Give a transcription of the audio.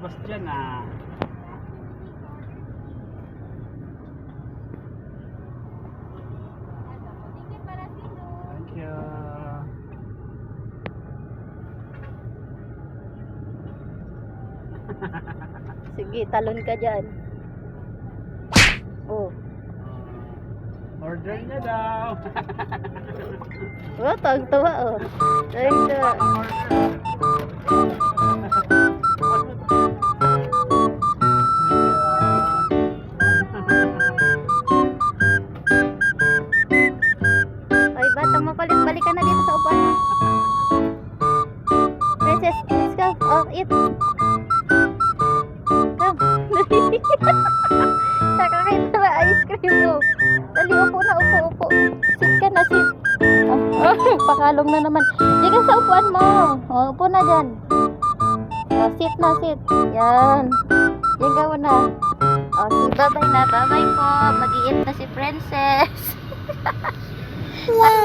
Bas dyan ah. Thank you. Sige, talon ka dyan. Oh. Order na daw. Oh, tawag-tawa oh. Tawag-tawa. Ay, batang makulit. Balik ka na dito sa upuan mo. Princess, let's go. Oh, eat. Come. Nakakain na ba ice cream mo? Dali, upo na, upo. Sit ka na, sit. Oh, pakalong na naman. Diga sa upuan mo. Oh, upo na dyan. Oh, sit na, sit. Yan. Diga mo na. Oh, si bye-bye na. Bye-bye po. Mag-iit na si Princess. Wow.